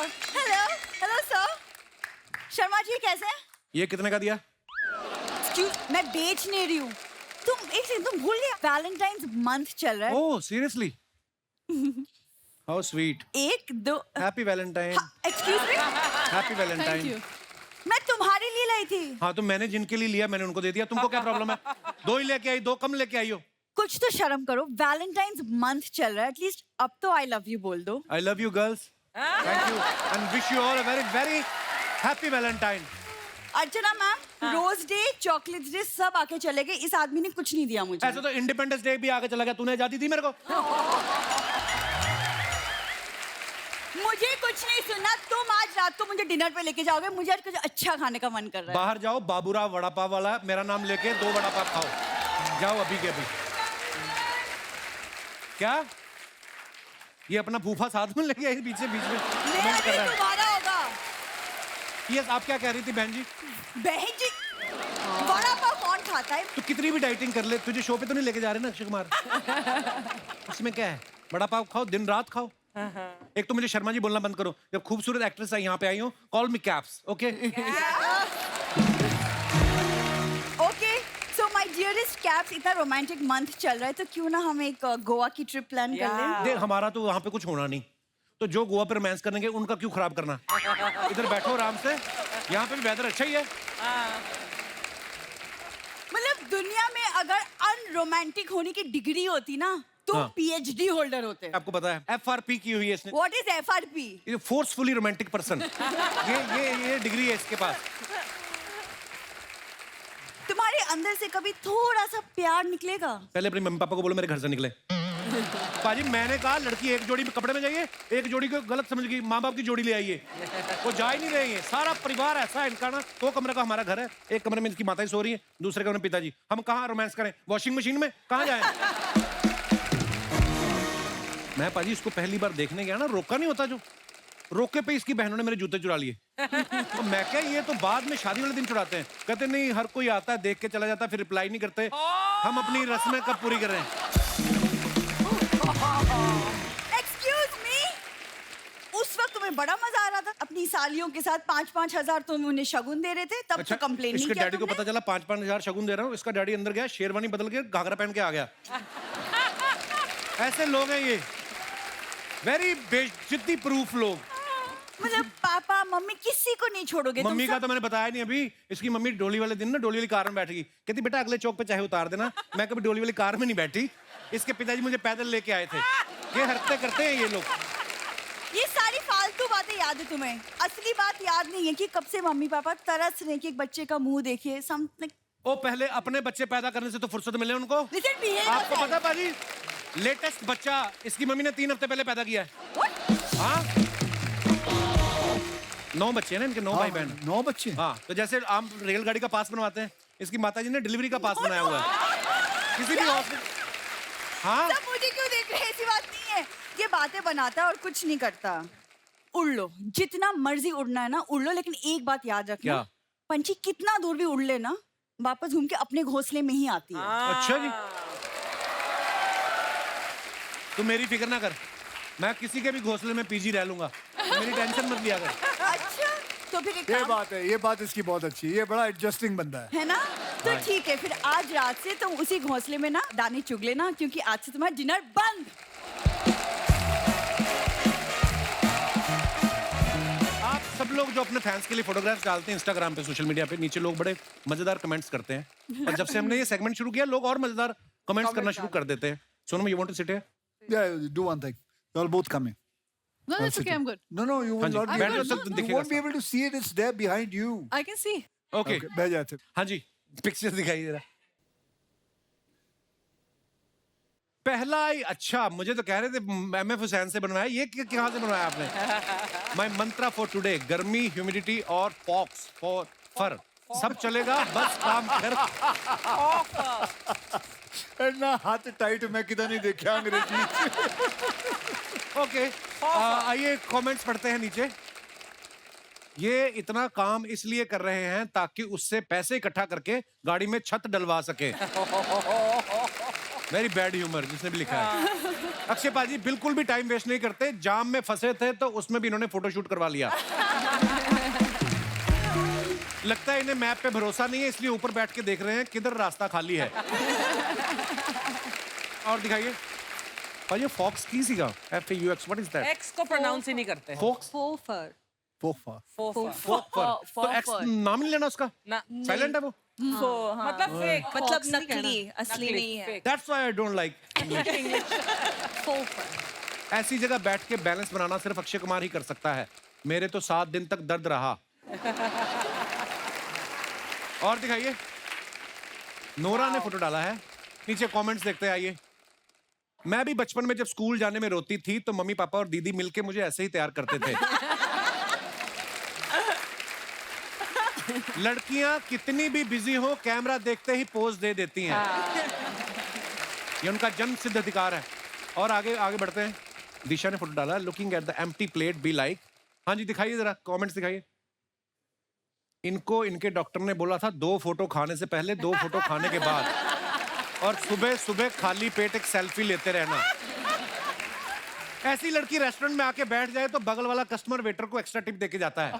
Hello hello sir. Sharma ji कैसे हैं? ये कितने का दिया? Excuse, मैं बेच नहीं रही हूँ। तुम एक सेकंड, तुम भूल गया वैलेंटाइंस मंथ चल रहा है। Oh seriously, how sweet. एक दो happy Valentine. Excuse me, happy Valentine. मैं तुम्हारे लिए लाई थी। हाँ तो मैंने जिनके लिए लिया मैंने उनको दे दिया, तुमको क्या प्रॉब्लम है? दो ही लेके आई, दो कम लेके आई हो। कुछ तो शर्म करो, वैलेंटाइंस मंथ चल रहा है, एटलीस्ट अब तो आई लव यू बोल दो। I love you girls, thank you and wish you all a very very happy valentine. Archana ma'am, rose day, chocolate day सब आके चले गए, इस आदमी ने कुछ नहीं दिया मुझे। ऐसे तो इंडिपेंडेंस डे भी आगे चला गया, तूने आजादी दी मेरे को? मुझे कुछ नहीं सुनना, तुम आज रात को मुझे डिनर पे लेके जाओगे, मुझे आज कुछ अच्छा खाने का मन कर रहा है। बाहर जाओ, बाबूराव वड़ा पाव वाला मेरा नाम लेके 2 वड़ा पाव खाओ, जाओ अभी के अभी। क्या ये अपना फूफा साथ में लेके आई पीछे बीच में मेरा कमेंट कर भी रहा है? तुम्हारा होगा। यस, आप क्या कह रही थी बहन जी? बहन जी, वड़ा पाव कौन खाता है? तो कितनी भी डाइटिंग कर ले, तुझे शो पे तो नहीं लेके जा रहे ना अक्षय कुमार? उसमें क्या है, वड़ा पाव खाओ, दिन रात खाओ। एक तो मुझे शर्मा जी बोलना बंद करो, जब खूबसूरत एक्ट्रेस यहाँ पे आई हो, call me caps, okay? Okay, so my dearest caps, इतना रोमांटिक मंथ चल रहा है तो क्यों ना हम एक गोवा की ट्रिप प्लान कर लें? देख हमारा तो वहाँ पे कुछ होना नहीं, तो जो गोवा पे रोमांस करेंगे उनका क्यों खराब करना? इधर बैठो आराम से, यहाँ पे भी वेदर अच्छा ही है। मतलब दुनिया में अगर अनरोमांटिक होने की डिग्री होती ना, तुम हाँ। पीएचडी होल्डर होते। आपको पता है FRP की हुई है इसने, व्हाट इज एफआरपी? ये फोर्सफुली रोमांटिक पर्सन, ये डिग्री है इसके पास। तुम्हारे अंदर से कभी थोड़ा सा प्यार निकलेगा? पहले अपने मम्मी पापा को बोलो मेरे घर से निकले। पाजी मैंने कहा लड़की एक जोड़ी में कपड़े में जाइए, एक जोड़ी को गलत समझ गई, माँ बाप की जोड़ी ले आइए, वो जा ही नहीं रही है। सारा परिवार ऐसा है इनका ना, 2 कमरे का हमारा घर है, एक कमरे में इनकी माता सो रही है, दूसरे कमरे में पिताजी। हम कहाँ रोमांस करें? वॉशिंग मशीन में कहाँ जाएं? मैं पाजी इसको पहली बार देखने गया ना, रोका नहीं होता जो, रोके पे इसकी बहनों ने मेरे जूते चुरा लिए। तो मैं क्या, ये तो बाद में शादी वाले दिन चुराते हैं। कहते नहीं हर कोई आता है देख के चला जाता है, फिर रिप्लाई नहीं करते। हम अपनी रस्में कब पूरी कर रहे हैं? एक्सक्यूज मी, उस वक्त तुम्हें बड़ा मजा आ रहा था अपनी सालियों के साथ, 5-5 हजार तुम उन्हें शगुन दे रहे थे, तब तो कंप्लेन नहीं इसके किया डैडी को तुमने? पता चला 5-5 हजार शगुन दे रहा हूँ, इसका डैडी अंदर गया, शेरवानी बदल के घाघरा पहन के आ गया। ऐसे लोग हैं ये, वेरी बेइज्जती प्रूफ लोग। मतलब पापा मम्मी किसी को नहीं छोड़ोगे? मम्मी तुम का सब? तो मैंने बताया नहीं अभी। इसकी मम्मी डोली वाले दिन ना, डोली वाली कार में बैठ गई, कहती बेटा अगले चौक पे चाहे उतार देना। मैं कभी डोली वाली कार में नहीं बैठी, इसके पिताजी मुझे पैदल लेके आए थे। ये हरकतें करते हैं ये लोग। ये सारी फालतू बातें याद है तुम्हें, असली बात याद नहीं है कि कब से मम्मी पापा तरस रहे कि एक बच्चे का मुंह देखिए, समथिंग। ओ पहले अपने बच्चे पैदा करने से तो फुर्सत मिले उनको। Listen, behave आपको yourself. पता पाजी, लेटेस्ट बच्चा इसकी मम्मी ने 3 हफ्ते पहले पैदा किया है। What? हाँ 9 बच्चे हैं ना इनके, 9 भाई बहन। 9 बच्चे? हाँ तो जैसे आम रेलगाड़ी का पास बनवाते हैं, इसकी माताजी ने डिलीवरी का पास बनाया हुआ है किसी भी हॉस्पिटल। हाँ सब मुझे क्यों देख रहे हैं? ऐसी बात नहीं है, ये बातें बनाता है और कुछ नहीं करता। उड़ लो, जितना मर्जी उड़ना है ना उड़ लो, लेकिन एक बात याद रखना, क्या? पंछी कितना दूर भी उड़ ले ना, वापस घूम के अपने घोंसले में ही आती है। अच्छा जी, तू मेरी फिक्र ना कर, मैं किसी के भी घोंसले में पीजी रह लूंगा, मेरी टेंशन मत लिया कर। अच्छा, तो फिर एक ये काम बात है, ये बात इसकी बहुत अच्छी है, ये बड़ा एडजस्टिंग बंदा है। है ना, तो ठीक है, फिर आज रात से तुम उसी घोंसले में ना दाने चुग लेना, क्योंकि आज से तुम्हारा डिनर बंद। आप सब लोग जो अपने फैंस के लिए फोटोग्राफ्स डालते हैं इंस्टाग्राम पे, सोशल मीडिया पे, नीचे लोग बड़े मजेदार कमेंट्स करते हैं, और जब से हमने ये सेगमेंट शुरू किया लोग और मजेदार कमेंट्स करना शुरू कर देते हैं। Sonam, you want to sit here? Yeah, do one thing. You're both coming. No, that's okay. I'm good. No, no, you हाँ will जी, not be बैठ able जाओ, to, सब you दिखेगा won't be able to see it. It's there behind you. I can see. Okay Okay, बैठ जाते। हाँ जी, picture दिखाई दे रहा। पहला ही अच्छा, मुझे तो कह रहे थे MF हुसैन से बनवाया, ये कहाँ से बनवाया आपने? माय मंत्रा फॉर टुडे, गर्मी, ह्यूमिडिटी और पॉक्स फॉर फर, सब चलेगा बस काम कर। ना हाथ टाइट मैं किधर नहीं देखा अंग्रेजी। ओके, आइए कमेंट्स पढ़ते हैं नीचे। ये इतना काम इसलिए कर रहे हैं ताकि उससे पैसे इकट्ठा करके गाड़ी में छत डलवा सके। वेरी बैड ह्यूमर जिसने भी लिखा है। अक्षय पाजी बिल्कुल भी टाइम वेस्ट नहीं करते, जाम में फंसे थे तो उसमें भी इन्होंने फोटोशूट करवा लिया। लगता है इन्हें मैप पे भरोसा नहीं है, इसलिए ऊपर बैठ के देख रहे हैं किधर रास्ता खाली है। और दिखाइए भाई, ये फॉक्स की सीगा, FAUX, what is that? X को प्रोनाउंस ही नहीं करते। फॉक्स, फोफर। फोफा। तो एक्स नाम नहीं लेना उसका, ना, साइलेंट है वो। मतलब फेक, मतलब नकली, असली नहीं है। That's why I don't like English. फोफर। ऐसी जगह बैठ के बैलेंस बनाना सिर्फ अक्षय कुमार ही कर सकता है। मेरे तो 7 दिन तक दर्द रहा। और दिखाइए, नोरा ने फोटो डाला है, नीचे कमेंट्स देखते हैं, आइए। मैं भी बचपन में जब स्कूल जाने में रोती थी तो मम्मी पापा और दीदी मिलके मुझे ऐसे ही तैयार करते थे। लड़कियां कितनी भी बिजी हो, कैमरा देखते ही पोज दे देती हैं। ये उनका जन्म सिद्ध अधिकार है। और आगे आगे बढ़ते हैं। दिशा ने फोटो डाला, looking at the empty plate be like. हाँ जी, दिखाइए जरा, कमेंट्स दिखाइए। इनको इनके डॉक्टर ने बोला था 2 फोटो खाने से पहले, 2 फोटो खाने के बाद, और सुबह सुबह खाली पेट एक सेल्फी लेते रहना। ऐसी लड़की रेस्टोरेंट में आके बैठ जाए तो बगल वाला कस्टमर वेटर को एक्स्ट्रा टिप देके जाता है।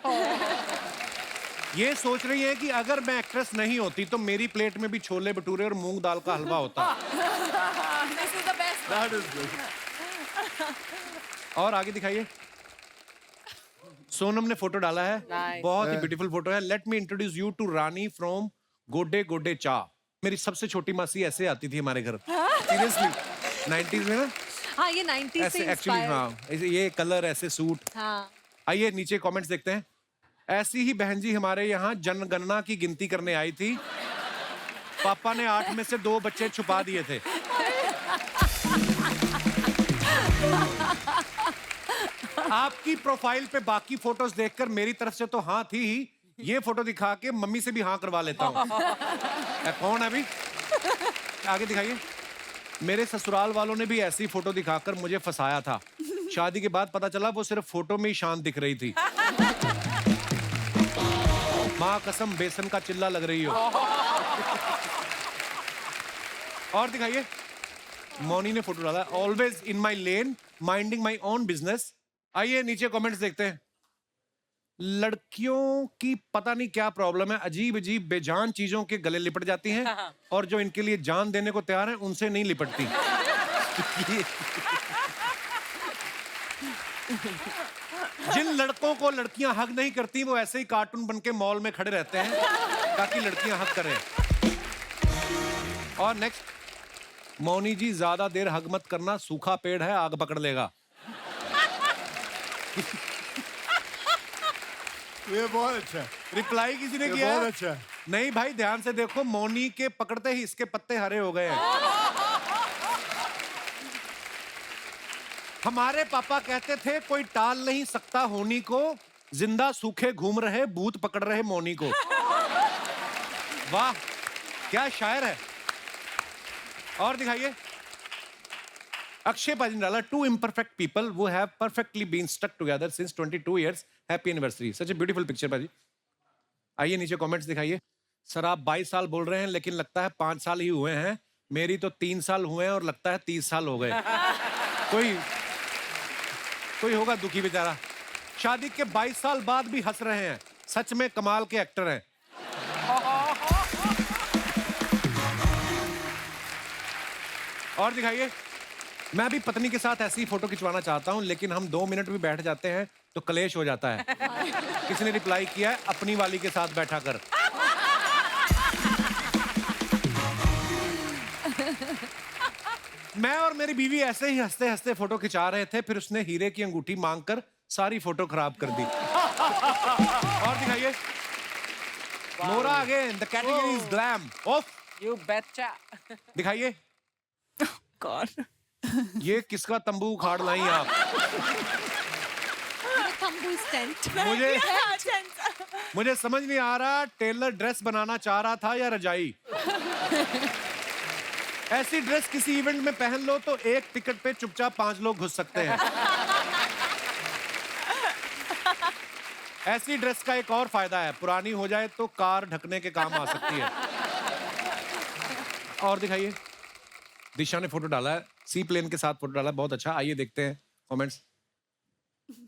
ये सोच रही है कि अगर मैं एक्ट्रेस नहीं होती तो मेरी प्लेट में भी छोले भटूरे और मूंग दाल का हलवा होता। This is the best. That is good. और आगे दिखाइए, सोनम ने फोटो डाला है, Nice. बहुत ही ब्यूटीफुल फोटो है। Let me introduce you to Rani from गोडे गोडे चा। मेरी सबसे छोटी मासी ऐसे आती थी हमारे घर, सीरियसली, 90s में ना। हाँ, ये 90s ऐसे से एक्चुअली, इंस्पायर। हाँ, ये कलर, ऐसे सूट। हाँ। आइए नीचे कमेंट्स देखते हैं। ऐसी ही बहन जी हमारे यहाँ जनगणना की गिनती करने आई थी, पापा ने 8 में से 2 बच्चे छुपा दिए थे। आपकी प्रोफाइल पे बाकी फोटोज देखकर मेरी तरफ से तो हाँ थी ही, ये फोटो दिखा के मम्मी से भी हाँ करवा लेता हूँ। कौन है अभी? आगे दिखाइए। मेरे ससुराल वालों ने भी ऐसी फोटो दिखाकर मुझे फंसाया था। शादी के बाद पता चला वो सिर्फ फोटो में ही शांत दिख रही थी। माँ कसम बेसन का चिल्ला लग रही हो। और दिखाइए, मौनी ने फोटो डाला, always in my lane minding my own business. आइए नीचे कमेंट्स देखते हैं। लड़कियों की पता नहीं क्या प्रॉब्लम है, अजीब अजीब बेजान चीजों के गले लिपट जाती हैं और जो इनके लिए जान देने को तैयार है उनसे नहीं लिपटती। जिन लड़कों को लड़कियां हग नहीं करती वो ऐसे ही कार्टून बन के मॉल में खड़े रहते हैं ताकि लड़कियां हग करें। और नेक्स्ट, मौनी जी ज्यादा देर हग मत करना, सूखा पेड़ है, आग पकड़ लेगा। ये बहुत अच्छा है, रिप्लाई किसी ने ये किया? बहुत अच्छा है। नहीं भाई, ध्यान से देखो, मौनी के पकड़ते ही इसके पत्ते हरे हो गए हैं। हमारे पापा कहते थे कोई टाल नहीं सकता होनी को, जिंदा सूखे घूम रहे भूत पकड़ रहे मौनी को। वाह, क्या शायर है। और दिखाइए, अक्षय पाजी ने डाला, 2 imperfect people who have perfectly been stuck together since 22 years. Happy anniversary. Such a beautiful picture पाजी। आइए नीचे कमेंट्स दिखाइए। सर आप 22 साल बोल रहे हैं लेकिन लगता है 5 साल ही हुए हैं। मेरी तो 3 साल हुए हैं और लगता है 30 साल हो गए। कोई होगा दुखी बेचारा। शादी के 22 साल बाद भी हंस रहे हैं, सच में कमाल के एक्टर हैं। और दिखाइए, मैं भी पत्नी के साथ ऐसी फोटो खिंचवाना चाहता हूं लेकिन हम 2 मिनट भी बैठ जाते हैं तो कलेश हो जाता है। किसी ने रिप्लाई किया है, अपनी वाली के साथ बैठा कर। मैं और मेरी बीवी ऐसे ही हंसते हंसते फोटो खिंचा रहे थे, फिर उसने हीरे की अंगूठी मांगकर सारी फोटो खराब कर दी। और दिखाइए, Nora again, the category is glam. Of You betcha. दिखाइए, God. ये किसका तंबू उखाड़ लाई आप? तंबू टेंट। मुझे समझ नहीं आ रहा, टेलर ड्रेस बनाना चाह रहा था या रजाई। ऐसी ड्रेस किसी इवेंट में पहन लो तो एक टिकट पे चुपचाप 5 लोग घुस सकते हैं। ऐसी ड्रेस का एक और फायदा है, पुरानी हो जाए तो कार ढकने के काम आ सकती है। और दिखाइए, दिशा ने फोटो डाला है, सी प्लेन के साथ फोटो डाला, बहुत अच्छा। आइए देखते हैं कमेंट्स।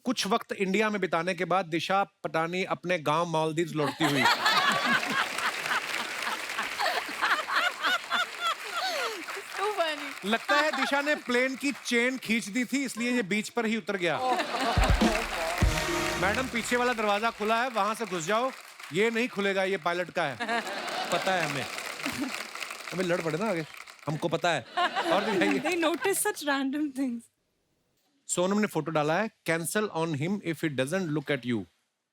कुछ वक्त इंडिया में बिताने के बाद दिशा पटानी अपने गांव मालदीव लौटती हुई। So funny. लगता है दिशा ने प्लेन की चेन खींच दी थी, इसलिए ये बीच पर ही उतर गया। मैडम, पीछे वाला दरवाजा खुला है, वहां से घुस जाओ। ये नहीं खुलेगा, ये पायलट का है, पता है हमें। हमें लड़ पड़े ना आगे, हमको पता है। और दिखाइए। They notice such random things. Sonam ने फोटो डाला है, cancel on him if he doesn't look at you.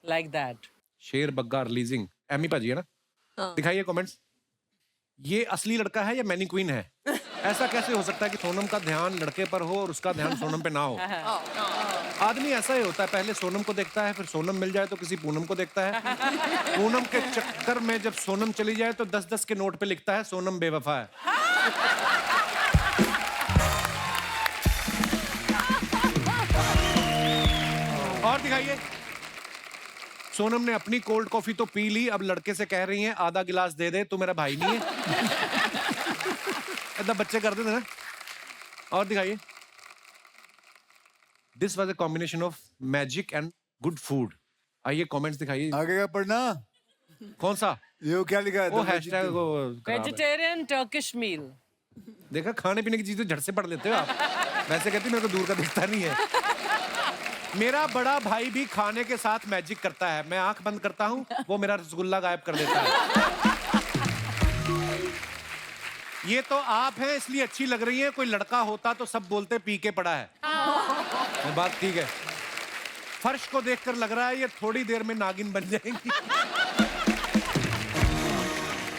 Like that. शेर बग्गा रिलीजिंग, एमी पाजी है ना। दिखाइए कमेंट्स। ये असली लड़का है या मैनी क्वीन है? ऐसा कैसे हो सकता है कि सोनम का ध्यान लड़के पर हो और उसका ध्यान सोनम पे ना हो? आदमी ऐसा ही होता है, पहले सोनम को देखता है, फिर सोनम मिल जाए तो किसी पूनम को देखता है। पूनम के चक्कर में जब सोनम चली जाए तो 10-10 के नोट पे लिखता है सोनम बेवफा है। और दिखाइए। सोनम ने अपनी कोल्ड कॉफी तो पी ली, अब लड़के से कह रही हैं आधा गिलास दे दे, तू मेरा भाई नहीं है। ऐसा बच्चे करते थे ना। और दिखाइए। This was a combination of magic and good food. आइए कमेंट्स दिखाइए। आगे का पढ़ना। कौन सा? ये क्या लिखा है? वो हैशटैग वो खराब है। Vegetarian Turkish meal. देखा, खाने पीने की चीजें झट से पढ़ लेते हो आप। वैसे कहती मेरे को दूर का दिखता नहीं है। मेरा बड़ा भाई भी खाने के साथ मैजिक करता है। मैं आंख बंद करता हूँ, वो मेरा रसगुल्ला गायब कर देता है। ये तो आप हैं इसलिए अच्छी लग रही है, कोई लड़का होता तो सब बोलते पी के पड़ा है। वो बात ठीक है। फर्श को देखकर लग रहा है ये थोड़ी देर में नागिन बन जाएंगी।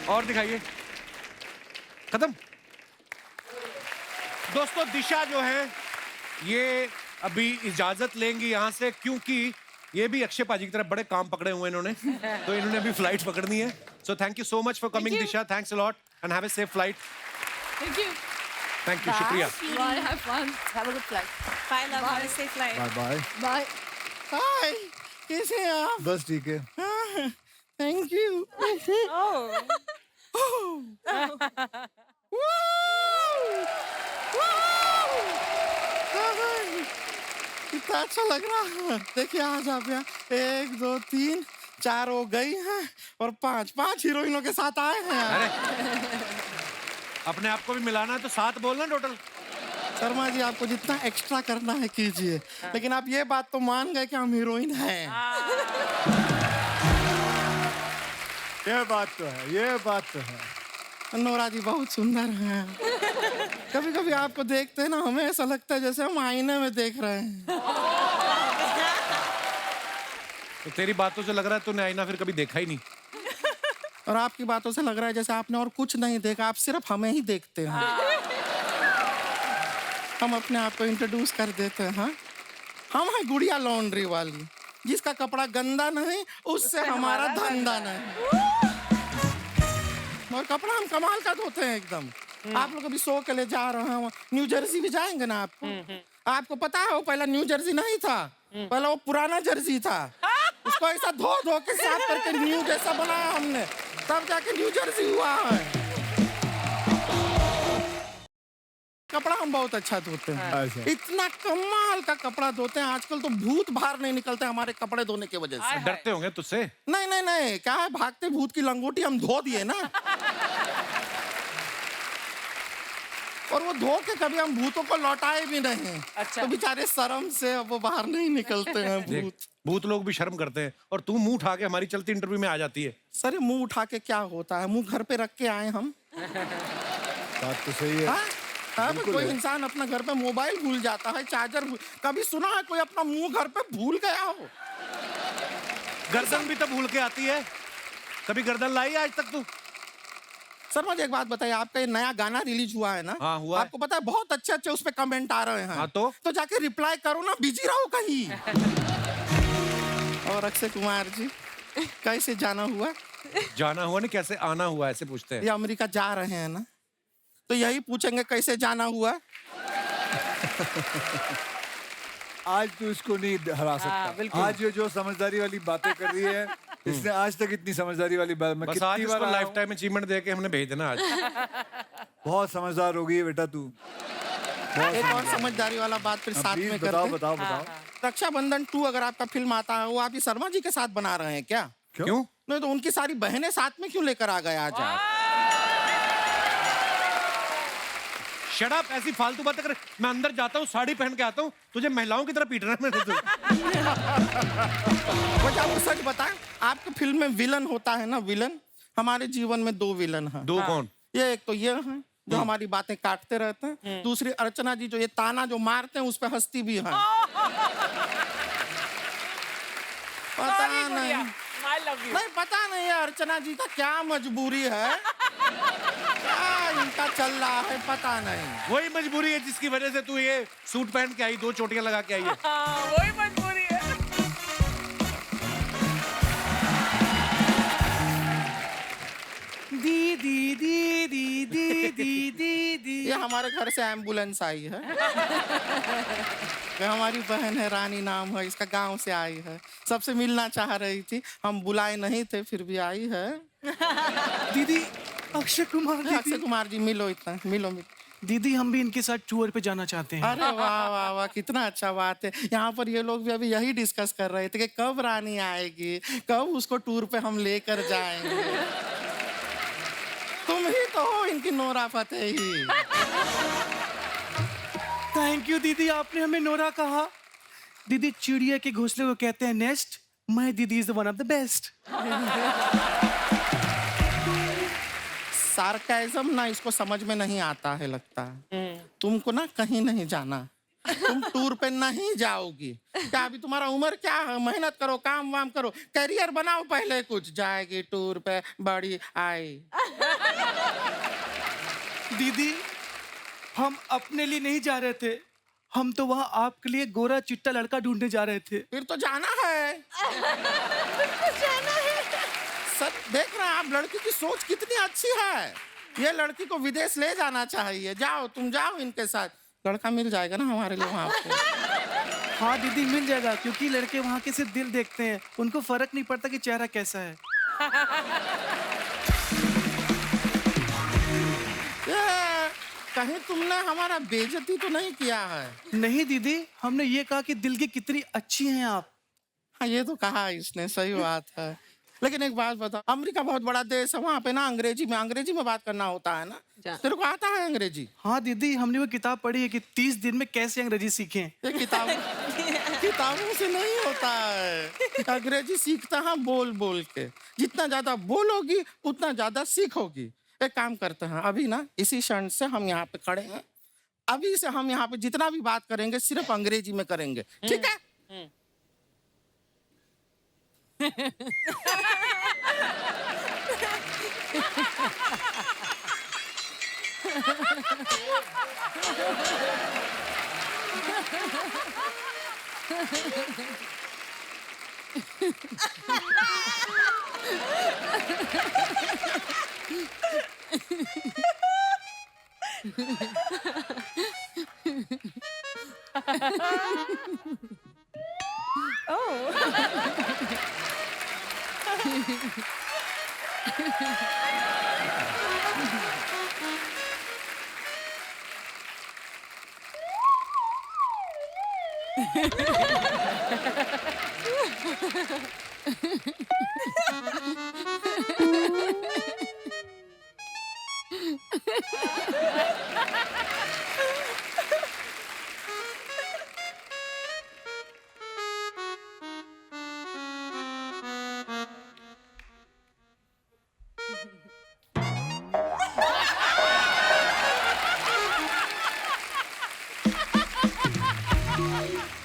और दिखाइए। खत्म। दोस्तों, दिशा जो है ये अभी इजाजत लेंगी यहाँ से, क्योंकि ये भी अक्षय पाजी की तरफ बड़े काम पकड़े हुए इन्होंने, तो इन्होंने अभी फ्लाइट पकड़नी है। So thank you so much for coming Disha, thanks a lot and have a safe flight. Thank you. Thank you, शुक्रिया। Bye. Have fun. Have a good flight. Bye, love. Have a safe flight. Bye bye. Bye. Hi, कैसे हैं आप? बस ठीक है। Thank you. कितना अच्छा लग रहा है। देखिए आज आप यहाँ 1 2 3 4 हो गई हैं और 5 हीरोइनों के साथ आए हैं। अरे अपने आप को भी मिलाना है तो 7 बोलना टोटल। शर्मा जी, आपको जितना एक्स्ट्रा करना है कीजिए, लेकिन आप ये बात तो मान गए कि हम हीरोइन हैं। ये बात तो है, ये बात तो है। नोरा जी बहुत सुंदर हैं। कभी कभी आपको देखते हैं ना, हमें ऐसा लगता है जैसे हम आईने में देख रहे हैं। तो तेरी बातों से लग रहा है तूने आईना फिर कभी देखा ही नहीं। और आपकी बातों से लग रहा है जैसे आपने और कुछ नहीं देखा, आप सिर्फ हमें ही देखते हैं। हम अपने आप को इंट्रोड्यूस कर देते हैं। हाँ? हम हैं गुड़िया लॉन्ड्री वाली, जिसका कपड़ा गंदा नहीं उससे हमारा धंधा नहीं। और कपड़ा हम कमाल का धोते हैं एकदम। आप लोग अभी शो के लिए जा रहे हैं, न्यू जर्सी भी जाएंगे ना आपको पता है वो पहला न्यू जर्सी नहीं था, पहला वो पुराना जर्सी था। उसको ऐसा धो धो के साफ करके न्यू जैसा बनाया हमने, तब जाके न्यू जर्सी हुआ है। कपड़ा हम बहुत अच्छा धोते हैं। अच्छा। इतना कमाल का कपड़ा धोते हैं, आजकल तो भूत बाहर नहीं निकलते हमारे कपड़े धोने की वजह से। डरते होंगे तुझसे। नहीं नहीं नहीं, क्या है, भागते भूत की लंगोटी हम धो दिए ना। और वो धो के कभी हम भूतों को लौटाए भी नहीं। अच्छा। तो बेचारे शर्म से अब वो बाहर नहीं निकलते हैं भूत। भूत लोग भी शर्म करते हैं और तू मुंह उठा के हमारी चलती इंटरव्यू में आ जाती है। सर मुंह उठा के क्या होता है, मुंह घर पे रख के आए हम। बात तो सही है। हाँ? कोई इंसान अपना घर पे मोबाइल भूल जाता है, चार्जर कभी सुना है कोई अपना मुंह घर पे भूल गया हो? गर्दन भी तो भूल के आती है, कभी गर्दन लाई आज तक तू? सर मुझे एक बात बताइए, आपका ये नया गाना रिलीज हुआ है ना? हाँ, हुआ है। आपको पता है बहुत अच्छे अच्छे उस पे कमेंट आ रहे हैं। हाँ, तो जाके रिप्लाई करो ना, बिजी रहो कहीं। और अक्षय कुमार जी कैसे जाना हुआ? जाना हुआ नहीं, कैसे आना हुआ ऐसे पूछते हैं। ये अमेरिका जा रहे हैं ना, तो यही पूछेंगे कैसे जाना हुआ। आज तू इसको नहीं हरा सकता। बिल्कुल। आज ये जो समझदारी वाली बातें कर रही है, इसने आज तक इतनी समझदारी वाली बात मैं बस कितनी आज इसको बार आया लाइफ हूं। टाइम अचीवमेंट दे के हमने भेज देना आज। बहुत समझदार हो गई है बेटा तू। एक और समझदारी वाला बात फिर साथ में बताओ करते हैं। बताओ बताओ। रक्षाबंधन 2 अगर आपका फिल्म आता है, वो आप ही शर्मा जी के साथ बना रहे हैं क्या? क्यों? नहीं तो उनकी सारी बहनें साथ में क्यों लेकर आ गए आज आप? शट अप, ऐसी फालतू बातें कर। मैं अंदर जाता हूँ, साड़ी पहन के आता हूँ, तुझे महिलाओं की तरह पीटना है मैंने तो। वैसे आपको सच बताएं, आपकी फिल्म में विलन होता है ना, विलन। हमारे जीवन में 2 विलन हैं। 2 कौन? ये एक तो ये हैं जो हमारी बातें काटते रहते हैं, दूसरी अर्चना जी जो ये ताना जो मारते हैं उस पे हंसती भी हैं। पता नहीं, I love you. नहीं पता नहीं है अर्चना जी का क्या मजबूरी है, क्या इनका चल रहा है पता नहीं। वही मजबूरी है जिसकी वजह से तू ये सूट पहन के आई, 2 चोटियां लगा के आई है। वही मजबूरी है। दीदी दीदी दीदी दीदी। ये हमारे घर से एम्बुलेंस आई है। ये हमारी बहन है, रानी नाम है, इसका गांव से आई है, सबसे मिलना चाह रही थी, हम बुलाए नहीं थे फिर भी आई है। दीदी अक्षय कुमार अक्षय दीदी। कुमार जी मिलो, इतना मिलो मिलो। दीदी हम भी इनके साथ टूर पे जाना चाहते हैं। अरे वाह वाह वाह, कितना अच्छा बात है। यहाँ पर ये लोग भी अभी यही डिस्कस कर रहे थे कि कब रानी आएगी, कब उसको टूर पे हम लेकर जाएंगे। तुम ही तो हो इनकी नोरा फतेही। थैंक यू दीदी, आपने हमें नोरा कहा। दीदी चिड़िया के घोंसले को कहते हैं नेस्ट, माय दीदी is one of the best. Sarcasm ना इसको समझ में नहीं आता है लगता है। तुमको ना कहीं नहीं जाना, तुम टूर पे नहीं जाओगी। क्या अभी तुम्हारा उम्र क्या है? मेहनत करो, काम वाम करो, करियर बनाओ पहले कुछ। जाएगी टूर पे बड़ी आई। दीदी हम अपने लिए नहीं जा रहे थे, हम तो वहाँ आपके लिए गोरा चिट्टा लड़का ढूंढने जा रहे थे। फिर तो जाना है। सच देख रहे हैं आप, लड़की की सोच कितनी अच्छी है। ये लड़की को विदेश ले जाना चाहिए। जाओ, तुम जाओ इनके साथ, लड़का मिल जाएगा ना हमारे लिए वहाँ पे। हाँ दीदी मिल जाएगा, क्योंकि लड़के वहाँ के सिर्फ दिल देखते हैं, उनको फर्क नहीं पड़ता कि चेहरा कैसा है। ये, कहीं तुमने हमारा बेइज्जती तो नहीं किया है? नहीं दीदी, हमने ये कहा कि दिल की कितनी अच्छी हैं आप। हाँ ये तो कहा इसने, सही बात है। लेकिन एक बात बताओ, अमेरिका बहुत बड़ा देश है, वहाँ पे ना अंग्रेजी में बात करना होता है ना। तेरे को आता है अंग्रेजी? हाँ दीदी, हमने वो किताब पढ़ी है कि 30 दिन में कैसे अंग्रेजी सीखें। ये किताबों से नहीं होता है। अंग्रेजी सीखता है बोल बोल के। जितना ज्यादा बोलोगी उतना ज्यादा सीखोगी। एक काम करते हैं, अभी ना इसी क्षण से हम यहाँ पे खड़े हैं, अभी से हम यहाँ पे जितना भी बात करेंगे सिर्फ अंग्रेजी में करेंगे, ठीक है?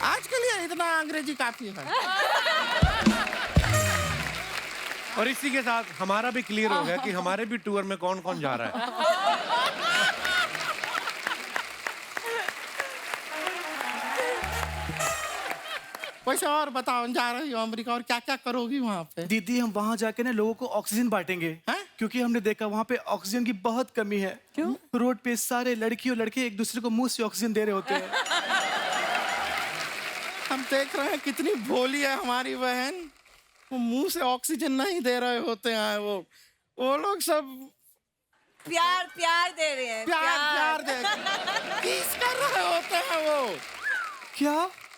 आज के लिए इतना अंग्रेजी काफी है। और इसी के साथ हमारा भी क्लियर हो गया कि हमारे भी टूर में कौन कौन जा रहा है। वैसे और बताओ, जा रही हो अमेरिका और क्या क्या करोगी वहाँ पे? दीदी हम वहाँ जाके ना लोगों को ऑक्सीजन बांटेंगे, हैं? क्योंकि हमने देखा वहाँ पे ऑक्सीजन की बहुत कमी है। क्यों? रोड पे सारे लड़की और लड़के एक दूसरे को मुंह से ऑक्सीजन दे रहे होते हैं। हम देख रहे हैं कितनी भोली है हमारी बहन, वो मुंह से ऑक्सीजन नहीं दे रहे होते हैं। वो लोग सब प्यार प्यार दे रहे हैं प्यार दे किस कर रहे होते हैं वो क्या?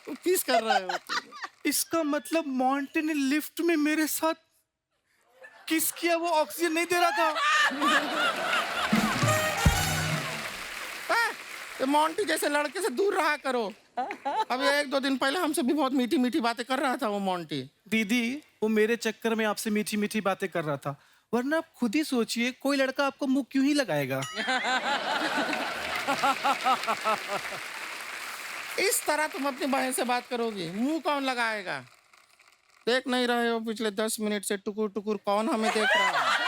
वो किस कर रहे होते हैं? इसका मतलब मॉन्टे ने लिफ्ट में मेरे साथ किस किया? वो ऑक्सीजन नहीं दे रहा था। ये मोंटी जैसे लड़के से दूर रहा करो। अभी 1-2 दिन पहले हमसे भी बहुत मीठी मीठी बातें कर रहा था वो मोंटी। दीदी वो मेरे चक्कर में आपसे मीठी मीठी बातें कर रहा था, वरना आप खुद ही सोचिए कोई लड़का आपको मुंह क्यों ही लगाएगा। इस तरह तुम अपनी बहन से बात करोगी, मुंह कौन लगाएगा? देख नहीं रहे हो पिछले 10 मिनट से टुकुर टुकुर कौन हमें देख रहा है?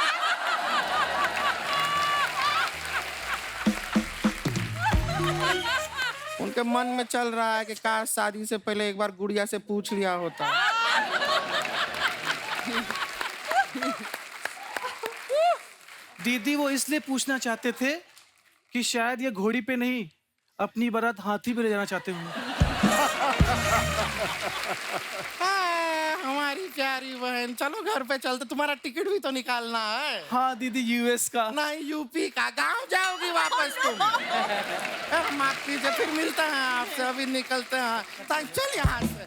उनके मन में चल रहा है कि काश शादी से पहले एक बार गुड़िया से पूछ लिया होता। दीदी वो इसलिए पूछना चाहते थे कि शायद ये घोड़ी पे नहीं अपनी बारात हाथी पे ले जाना चाहते होंगे। हमारी प्यारी बहन, चलो घर पे चलते, तुम्हारा टिकट भी तो निकालना है। हाँ दीदी, यूएस का नहीं, यूपी का। गांव जाओगी वापस तुम। माफ कीजिए, फिर मिलते हैं आपसे, अभी निकलते हैं। चल यहाँ से।